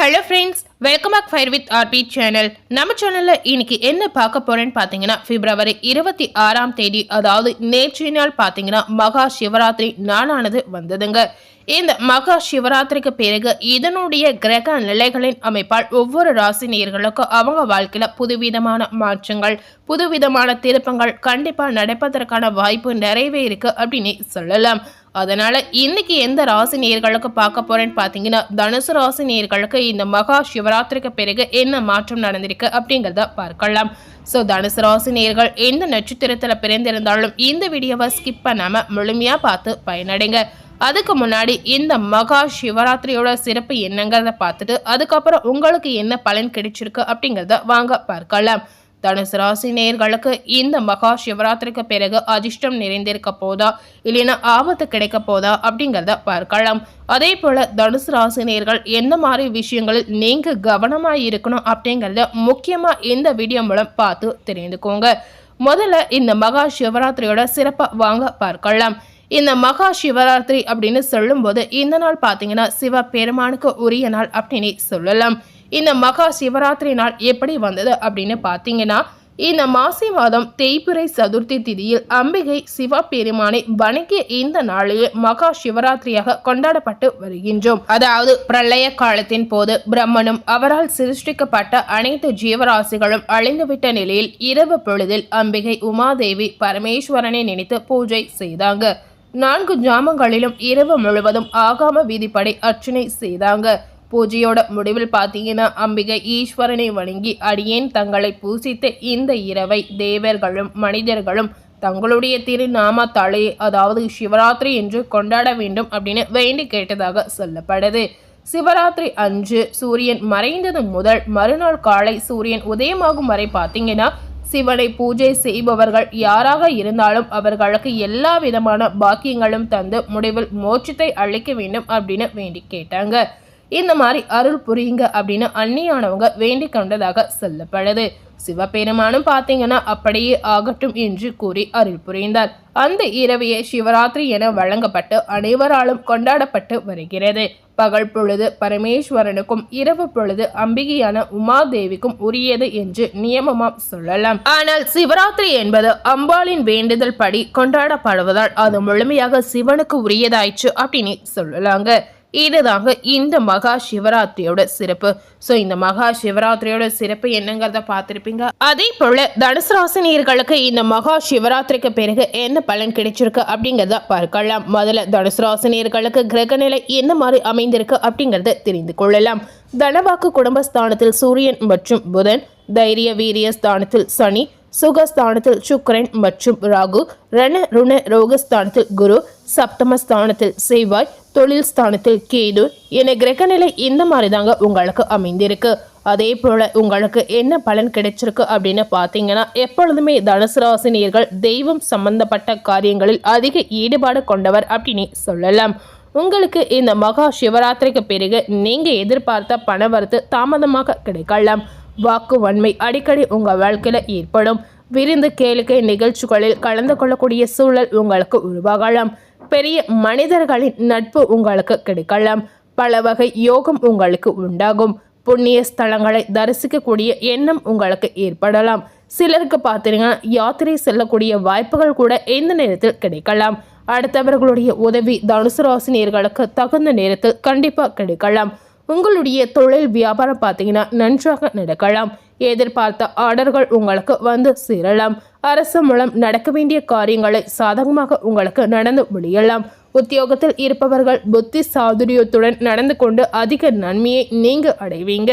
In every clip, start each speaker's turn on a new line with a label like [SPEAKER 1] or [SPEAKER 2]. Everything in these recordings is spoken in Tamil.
[SPEAKER 1] Hello friends, welcome back fire with RB channel. நம்ம சேனலில் இன்னைக்கு என்ன பார்க்க போறேன்னு பார்த்தீங்கன்னா, பிப்ரவரி 26ஆம் தேதி, அதாவது நேற்றைய நாள் பார்த்தீங்கன்னா மகா சிவராத்திரி நாளானது வந்ததுங்க. இந்த மகா சிவராத்திரிக்கு பிறகு இதனுடைய கிரக நிலைகளின் அமைப்பால் ஒவ்வொரு ராசி நேயர்களுக்கும் அவங்க வாழ்க்கையில புதுவிதமான மாற்றங்கள், புதுவிதமான திருப்பங்கள் கண்டிப்பா நடப்பதற்கான வாய்ப்பு நிறையவே இருக்கு அப்படின்னு சொல்லலாம். அதனால இன்னைக்கு எந்த ராசி நேயர்களுக்கு பார்க்க போறேன்னு பார்த்தீங்கன்னா, தனுசு ராசி நேயர்களுக்கு இந்த மகா சிவராத்திரிக்கு பிறகு என்ன மாற்றம் நடந்திருக்கு அப்படிங்கிறத பார்க்கலாம். ஸோ தனுசு ராசி நேயர்கள் எந்த நட்சத்திரத்தில் பிறந்திருந்தாலும் இந்த வீடியோவை ஸ்கிப் பண்ணாம முழுமையா பார்த்து பயனடைங்க. அதுக்கு முன்னாடி இந்த மகா சிவராத்திரியோட சிறப்பு என்னங்கிறத பார்த்துட்டு அதுக்கப்புறம் உங்களுக்கு என்ன பலன் கிடைச்சிருக்கு அப்படிங்கிறத வாங்க பார்க்கலாம். தனுசு ராசி நேயர்களுக்கு இந்த மகா சிவராத்திரிக்கு பிறகு அதிர்ஷ்டம் நிறைந்திருக்க போதா, இல்லைன்னா ஆபத்து கிடைக்க போதா அப்படிங்கிறத பார்க்கலாம். அதே போல தனுசு ராசி நேயர்கள் எந்த மாதிரி விஷயங்களில் நீங்க கவனமா இருக்கணும் அப்படிங்கிறத முக்கியமா இந்த வீடியோ மூலம் பார்த்து தெரிந்துக்கோங்க. முதல்ல இந்த மகா சிவராத்திரியோட சிறப்பை வாங்க பார்க்கலாம். இந்த மகா சிவராத்திரி அப்படின்னு சொல்லும்போது இந்த நாள் பார்த்தீங்கன்னா சிவ பெருமானுக்கு உரிய நாள் அப்படின்னு சொல்லலாம். இந்த மகா சிவராத்திரி நாள் எப்படி வந்தது அப்படின்னு பார்த்தீங்கன்னா, இந்த மாசி மாதம் தேய்பிறை சதுர்த்தி திதியில் அம்பிகை சிவபெருமானை வணங்கிய இந்த நாளையே மகா சிவராத்திரியாக கொண்டாடப்பட்டு வருகின்றோம். அதாவது பிரளய காலத்தின் போது பிரம்மனும் அவரால் சிருஷ்டிக்கப்பட்ட அனைத்து ஜீவராசிகளும் அழிந்துவிட்ட நிலையில் இரவு பொழுதில் அம்பிகை உமாதேவி பரமேஸ்வரனை நினைத்து பூஜை செய்தாங்க. 4 ஜாமங்களிலும் இரவு முழுவதும் ஆகாம விதிப்படி அர்ச்சனை செய்தாங்க. பூஜையோட முடிவில் பார்த்தீங்கன்னா, அம்பிகை ஈஸ்வரனை வணங்கி அடியேன் தங்களை பூசித்த இந்த இரவை தேவர்களும் மனிதர்களும் தங்களுடைய திருநாமத்தாலே, அதாவது சிவராத்திரி என்று கொண்டாட வேண்டும் அப்படின்னு வேண்டி கேட்டதாக சொல்லப்படுது. சிவராத்திரி அன்று சூரியன் மறைந்தது முதல் மறுநாள் காலை சூரியன் உதயமாகும் வரை பார்த்தீங்கன்னா, சிவனை பூஜை செய்பவர்கள் யாராக இருந்தாலும் அவர்களுக்கு எல்லா விதமான பாக்கியங்களும் தந்து முடிவில் மோட்சத்தை அளிக்க வேண்டும் அப்படின்னு வேண்டி கேட்டாங்க. இந்த மாதிரி அருள் புரியுங்க அப்படின்னு அன்னியானவங்க வேண்டிக் கொண்டதாக சொல்லப்படுது. சிவபெருமானும் பார்த்தீங்கன்னா அப்படியே ஆகட்டும் என்று கூறி அருள் புரிந்தார். அந்த இரவையே சிவராத்திரி என வழங்கப்பட்டு அனைவராலும் கொண்டாடப்பட்டு வருகிறது. பகல் பொழுது பரமேஸ்வரனுக்கும் இரவு பொழுது அம்பிகையான உமாதேவிக்கும் உரியது என்று நியமமா சொல்லலாம். ஆனால் சிவராத்திரி என்பது அம்பாளின் வேண்டுதல் படி கொண்டாடப்படுவதால் அது முழுமையாக சிவனுக்கு உரியதாயிற்று அப்படின்னு சொல்லலாங்க. இதுதாங்க இந்த மகா சிவராத்திரியோட சிறப்பு. ஸோ இந்த மகா சிவராத்திரியோட சிறப்பு என்னங்கிறத பார்த்துருப்பீங்க. அதே போல தனுசு ராசி நேயர்களுக்கு இந்த மகா சிவராத்திரிக்கு பிறகு என்ன பலன் கிடைச்சிருக்கு அப்படிங்கிறத பார்க்கலாம். முதல்ல தனுசு ராசி நேயர்களுக்கு கிரகநிலை என்ன மாதிரி அமைந்திருக்கு அப்படிங்கிறத தெரிந்து கொள்ளலாம். தனவாக்கு குடும்பஸ்தானத்தில் சூரியன் மற்றும் புதன், தைரிய வீரிய ஸ்தானத்தில் சனி, சுகஸ்தானத்தில் சுக்கிரன் மற்றும் ராகு, ரண ருண ரோகஸ்தானத்தில் குரு, சப்தமஸ்தானத்தில் செவ்வாய், தொழில் ஸ்தானத்தில் கேது என கிரகநிலை இந்த மாதிரி தாங்க உங்களுக்கு அமைந்திருக்கு. அதே போல உங்களுக்கு என்ன பலன் கிடைச்சிருக்கு அப்படின்னு பார்த்தீங்கன்னா, எப்பொழுதுமே தனுசு ராசி நேயர்கள் தெய்வம் சம்பந்தப்பட்ட காரியங்களில் அதிக ஈடுபாடு கொண்டவர் அப்படின்னு சொல்லலாம். உங்களுக்கு இந்த மகா சிவராத்திரிக்கு பிறகு நீங்க எதிர்பார்த்த பணவரத்து தாமதமாக கிடைக்கலாம். வாக்கு வன்மை அடிக்கடி உங்க வாழ்க்கையில ஏற்படும். விருந்து கேளிக்கை நிகழ்ச்சிகளில் கலந்து கொள்ளக்கூடிய சூழல் உங்களுக்கு உருவாகலாம். பெரிய மனிதர்களின் நட்பு உங்களுக்கு கிடைக்கலாம். பல வகை யோகம் உங்களுக்கு உண்டாகும். புண்ணிய ஸ்தலங்களை தரிசிக்கக்கூடிய எண்ணம் உங்களுக்கு ஏற்படலாம். சிலருக்கு பார்த்தீங்கன்னா யாத்திரை செல்லக்கூடிய வாய்ப்புகள் கூட இந்த நேரத்தில் கிடைக்கலாம். அடுத்தவர்களுடைய உதவி தனுசு ராசி நேயர்களுக்கு தகுந்த நேரத்தில் கண்டிப்பாக கிடைக்கலாம். உங்களுடைய தொழில் வியாபாரம் பார்த்தீங்கன்னா நன்றாக நடக்கலாம். எதிர்பார்த்த ஆர்டர்கள் உங்களுக்கு வந்து சேரலாம். அரசு மூலம் நடக்க வேண்டிய காரியங்களை சாதகமாக உங்களுக்கு நடந்து முடியலாம். உத்தியோகத்தில் இருப்பவர்கள் புத்தி சாதுரியத்துடன் நடந்து கொண்டு அதிக நன்மையை நீங்க அடைவீங்க.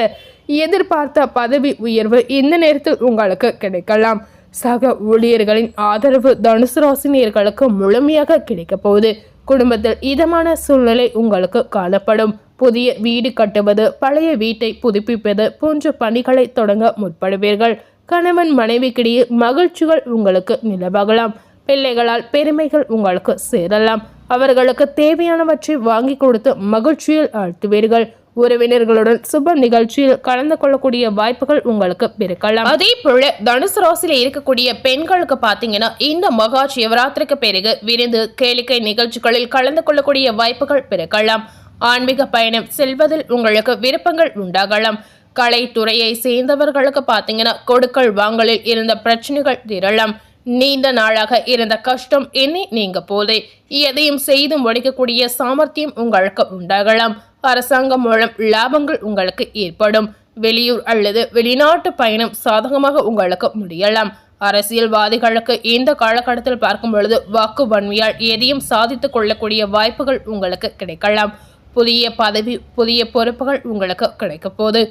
[SPEAKER 1] எதிர்பார்த்த பதவி உயர்வு இந்த நேரத்தில் உங்களுக்கு கிடைக்கலாம். சக ஊழியர்களின் ஆதரவு தனுசு ராசி நேயர்களுக்கு முழுமையாக கிடைக்க போகுது. குடும்பத்தில் இதமான சூழ்நிலை உங்களுக்கு காணப்படும். புதிய வீடு கட்டுவது, பழைய வீட்டை புதுப்பிப்பது போன்ற பணிகளை தொடங்க முற்படுவீர்கள். கணவன் மனைவிக்கிடையே மகிழ்ச்சிகள் உங்களுக்கு நிலவகலாம். பிள்ளைகளால் பெருமைகள் உங்களுக்கு சேரலாம். அவர்களுக்கு தேவையானவற்றை வாங்கி கொடுத்து மகிழ்ச்சியில் ஆழ்த்துவீர்கள். உறவினர்களுடன் சுப நிகழ்ச்சியில் கலந்து கொள்ளக்கூடிய வாய்ப்புகள் உங்களுக்கு பிறக்கலாம். அதே போல தனுசு ராசியில இருக்கக்கூடிய பெண்களுக்கு பாத்தீங்கன்னா இந்த மகா சிவராத்திரிக்கு பிறகு விருந்து கேளிக்கை நிகழ்ச்சிகளில் கலந்து கொள்ளக்கூடிய வாய்ப்புகள் பிறக்கலாம். ஆன்மீக பயணம் செல்வதில் உங்களுக்கு விருப்பங்கள் உண்டாகலாம். கலைத்துறையை சேர்ந்தவர்களுக்கு பார்த்தீங்கன்னா கொடுக்கல் வாங்கலில் இருந்த பிரச்சனைகள் தீரலாம். நீண்ட நாளாக இருந்த கஷ்டம் இனி நீங்க போதே எதையும் செய்து முடிக்கக்கூடிய சாமர்த்தியம் உங்களுக்கு உண்டாகலாம். அரசாங்கம் மூலம் லாபங்கள் உங்களுக்கு ஏற்படும். வெளியூர் அல்லது வெளிநாட்டு பயணம் சாதகமாக உங்களுக்கு முடியலாம். அரசியல்வாதிகளுக்கு இந்த காலகட்டத்தில் பார்க்கும் பொழுது வாக்கு வன்மையால் எதையும் சாதித்துக் கொள்ளக்கூடிய வாய்ப்புகள் உங்களுக்கு கிடைக்கலாம். புதிய பதவி, புதிய பொறுப்புகள் உங்களுக்கு கிடைக்க போது.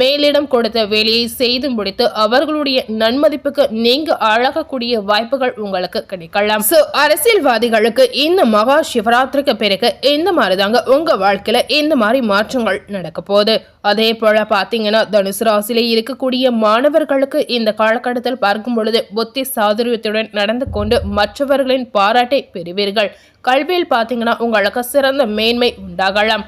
[SPEAKER 1] மேலிடம் கொடுத்த வேலையை செய்து முடித்து அவர்களுடைய நன்மதிப்புக்கு நீங்க அழகக்கூடிய வாய்ப்புகள் உங்களுக்கு கிடைக்கலாம். அரசியல்வாதிகளுக்கு இந்த மகா சிவராத்திரிக்கு பிறகு இந்த மாதிரி தாங்க உங்க வாழ்க்கையில இந்த மாதிரி மாற்றங்கள் நடக்க போகுது. அதே போல பாத்தீங்கன்னா தனுசு ராசியில இருக்கக்கூடிய மாணவர்களுக்கு இந்த காலகட்டத்தில் பார்க்கும் பொழுது புத்தி சாதுரியத்துடன் நடந்து கொண்டு மற்றவர்களின் பாராட்டை பெறுவீர்கள். கல்வியில் பாத்தீங்கன்னா உங்களுக்கு சிறந்த மேன்மை உண்டாகலாம்.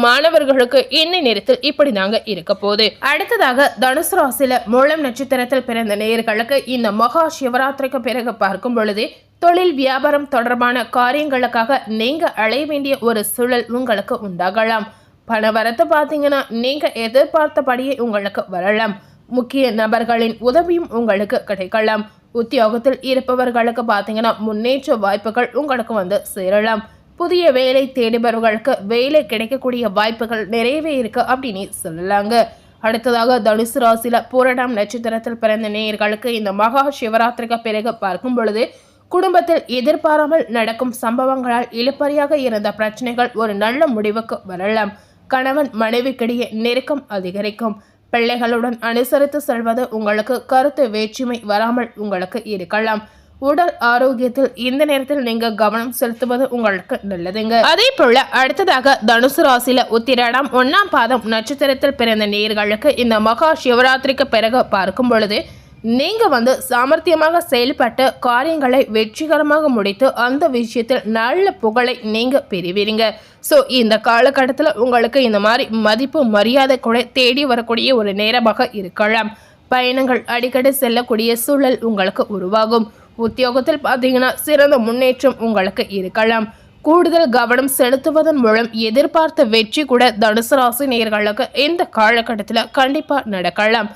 [SPEAKER 1] மாணவர்களுக்கு இந்த நேரத்தில் இப்படி தாங்க இருக்க போகுது. அடுத்ததாக தனுசு ராசியில மூலம் நட்சத்திரத்தில் பிறந்த நேயர்களுக்கு இந்த மகா சிவராத்திரிக்கு பிறகு பார்க்கும் பொழுது தொழில் வியாபாரம் தொடர்பான காரியங்களுக்காக நீங்க அடைய வேண்டிய ஒரு சூழல் உங்களுக்கு உண்டாகலாம். பணவரத்து பாத்தீங்கன்னா நீங்க எதிர்பார்த்தபடியே உங்களுக்கு வரலாம். முக்கிய நபர்களின் உதவியும் உங்களுக்கு கிடைக்கலாம். உத்தியோகத்தில் இருப்பவர்களுக்கு பாத்தீங்கன்னா முன்னேற்ற வாய்ப்புகள் உங்களுக்கு வந்து சேரலாம். புதிய வேலை தேடுபவர்களுக்கு வேலை கிடைக்கக்கூடிய வாய்ப்புகள் நிறையவே இருக்கு அப்படின்னு சொல்லலாங்க. அடுத்ததாக தனுசு ராசியில பூரணம் நட்சத்திரத்தில் பிறந்த நேயர்களுக்கு இந்த மகா சிவராத்திரிக்கு பிறகு பார்க்கும் பொழுது குடும்பத்தில் எதிர்பாராமல் நடக்கும் சம்பவங்களால் இழுபறியாக இருந்த பிரச்சனைகள் ஒரு நல்ல முடிவுக்கு வரலாம். கணவன் மனைவிக்கிடையே நெருக்கம் அதிகரிக்கும். பிள்ளைகளுடன் அனுசரித்து செல்வது உங்களுக்கு கருத்து வேற்றுமை வராமல் உங்களுக்கு இருக்கலாம். உடல் ஆரோக்கியத்தில் இந்த நேரத்தில் நீங்க கவனம் செலுத்துவது உங்களுக்கு நல்லதுங்க. அதே போல அடுத்ததாக தனுசு ராசியில உத்திராடம் 1ஆம் பாதம் நட்சத்திரத்தில் பிறந்த நேயர்களுக்கு இந்த மகா சிவராத்திரிக்கு பிறகு பார்க்கும் பொழுது நீங்க வந்து சாமர்த்தியமாக செயல்பட்டு காரியங்களை வெற்றிகரமாக முடித்து அந்த விஷயத்தில் நல்ல புகழை நீங்க பெறுவீங்க. இந்த காலகட்டத்தில் உங்களுக்கு இந்த மாதிரி மதிப்பு மரியாதை கூட தேடி வரக்கூடிய ஒரு நேரமாக இருக்கலாம். பயணங்கள் அடிக்கடி செல்லக்கூடிய சூழல் உங்களுக்கு உருவாகும். உத்தியோகத்தில் பார்த்தீங்கன்னா சிறந்த முன்னேற்றம் உங்களுக்கு இருக்கலாம். கூடுதல் கவனம் செலுத்துவதன் மூலம் எதிர்பார்த்த வெற்றி கூட தனுசு ராசி நேயர்களுக்கு இந்த காலகட்டத்தில் கண்டிப்பாக நடக்கலாம்.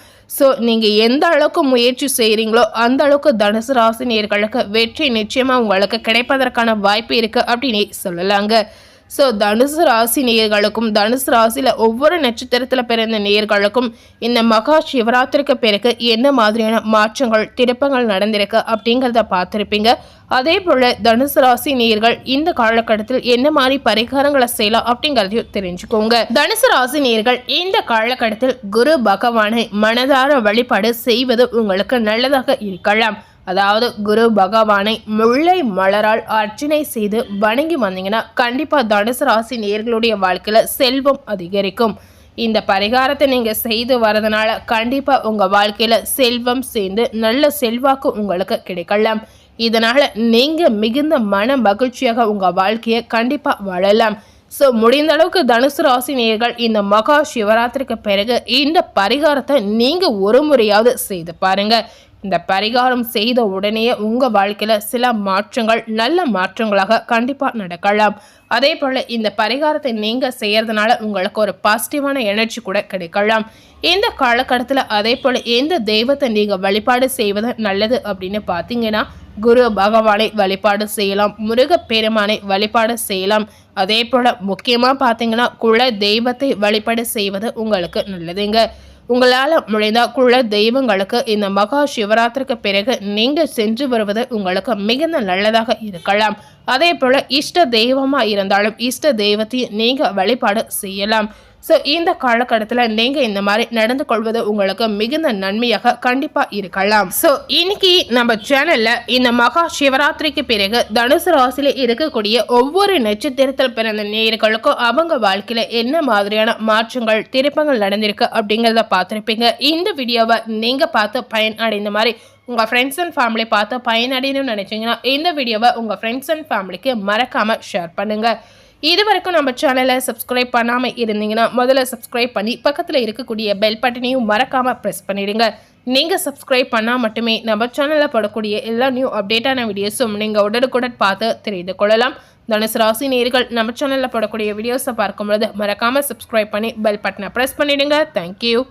[SPEAKER 1] நீங்கள் எந்த அளவுக்கு முயற்சி செய்கிறீங்களோ அந்த அளவுக்கு தனுசு ராசி நேயர்களுக்கு வெற்றி நிச்சயமாக உங்களுக்கு கிடைப்பதற்கான வாய்ப்பு இருக்குது அப்படின்னு சொல்லலாங்க. தனுசு ராசி நேயர்களுக்கும் தனுசு ராசியில் ஒவ்வொரு நட்சத்திரத்தில் பிறந்த நேயர்களுக்கும் இந்த மகா சிவராத்திரிக்கு பிறகு என்ன மாதிரியான மாற்றங்கள் திருப்பங்கள் நடந்திருக்கு அப்படிங்கிறத பார்த்துருப்பீங்க. அதே போல் தனுசு ராசி நேயர்கள் இந்த காலகட்டத்தில் என்ன மாதிரி பரிகாரங்களை செய்யலாம் அப்படிங்கிறதையும் தெரிஞ்சுக்கோங்க. தனுசு ராசி நேயர்கள் இந்த காலகட்டத்தில் குரு பகவானை மனதார வழிபாடு செய்வது உங்களுக்கு நல்லதாக இருக்கலாம். அதாவது குரு பகவானை முல்லை மலரால் அர்ச்சனை செய்து வணங்கி வந்தீங்கன்னா கண்டிப்பாக தனுசு ராசி நேயர்களுடைய வாழ்க்கையில் செல்வம் அதிகரிக்கும். இந்த பரிகாரத்தை நீங்கள் செய்து வரதுனால கண்டிப்பாக உங்கள் வாழ்க்கையில் செல்வம் சேர்ந்து நல்ல செல்வாக்கு உங்களுக்கு கிடைக்கலாம். இதனால் நீங்கள் மிகுந்த மன மகிழ்ச்சியாக உங்கள் வாழ்க்கையை கண்டிப்பாக வாழலாம். முடிந்த அளவுக்கு தனுசு ராசி நேயர்கள் இந்த மகா சிவராத்திரிக்கு பிறகு இந்த பரிகாரத்தை நீங்கள் ஒரு முறையாவது செய்து பாருங்க. இந்த பரிகாரம் செய்த உடனே உங்கள் வாழ்க்கையில் சில மாற்றங்கள் நல்ல மாற்றங்களாக கண்டிப்பாக நடக்கலாம். அதே போல் இந்த பரிகாரத்தை நீங்கள் செய்யறதுனால உங்களுக்கு ஒரு பாசிட்டிவான எனர்ஜி கூட கிடைக்கலாம். இந்த காலகட்டத்தில் அதே போல் எந்த தெய்வத்தை நீங்கள் வழிபாடு செய்வது நல்லது அப்படின்னு பார்த்தீங்கன்னா குரு பகவானை வழிபாடு செய்யலாம், முருகப்பெருமானை வழிபாடு செய்யலாம். அதே போல் முக்கியமாக பார்த்தீங்கன்னா குல தெய்வத்தை வழிபாடு செய்வது உங்களுக்கு நல்லதுங்க. உங்களால் முடிந்த குல தெய்வங்களுக்கு இந்த மகா சிவராத்திரிக்கு பிறகு நீங்கள் சென்று வருவது உங்களுக்கு மிகுந்த நல்லதாக இருக்கலாம். அதே போல் இஷ்ட தெய்வமாக இருந்தாலும் இஷ்ட தெய்வத்தையும் நீங்கள் வழிபாடு செய்யலாம். இந்த காலகட்டத்தில் நீங்கள் இந்த மாதிரி நடந்து கொள்வது உங்களுக்கு மிகுந்த நன்மையாக கண்டிப்பாக இருக்கலாம். இன்னைக்கு நம்ம சேனலில் இந்த மகா சிவராத்திரிக்கு பிறகு தனுசு ராசியில் இருக்கக்கூடிய ஒவ்வொரு நட்சத்திரத்தில் பிறந்த நேயர்களுக்கும் அவங்க வாழ்க்கையில் என்ன மாதிரியான மாற்றங்கள் திருப்பங்கள் நடந்திருக்கு அப்படிங்கிறத பார்த்துருப்பீங்க. இந்த வீடியோவை நீங்கள் பார்த்து பயன் அடைந்த மாதிரி உங்கள் ஃப்ரெண்ட்ஸ் அண்ட் ஃபேமிலி பார்த்து பயனடையணும்னு நினச்சிங்கன்னா இந்த வீடியோவை உங்கள் ஃப்ரெண்ட்ஸ் அண்ட் ஃபேமிலிக்கு மறக்காமல் ஷேர் பண்ணுங்கள். இது வரைக்கும் நம்ம சேனலை சப்ஸ்கிரைப் பண்ணாமல் இருந்தீங்கன்னா முதல்ல சப்ஸ்கிரைப் பண்ணி பக்கத்தில் இருக்கக்கூடிய பெல் பட்டனையும் மறக்காமல் ப்ரெஸ் பண்ணிடுங்க. நீங்கள் சப்ஸ்கிரைப் பண்ணால் மட்டுமே நம்ம சேனலில் போடக்கூடிய எல்லா நியூ அப்டேட்டான வீடியோஸும் நீங்கள் உடனுக்குடன் பார்த்து தெரிந்து கொள்ளலாம். தனுசு ராசி நேயர்கள் நம்ம சேனலில் போடக்கூடிய வீடியோஸை பார்க்கும்பொழுது மறக்காமல் சப்ஸ்கிரைப் பண்ணி பெல் பட்டனை ப்ரெஸ் பண்ணிடுங்க. தேங்க்யூ.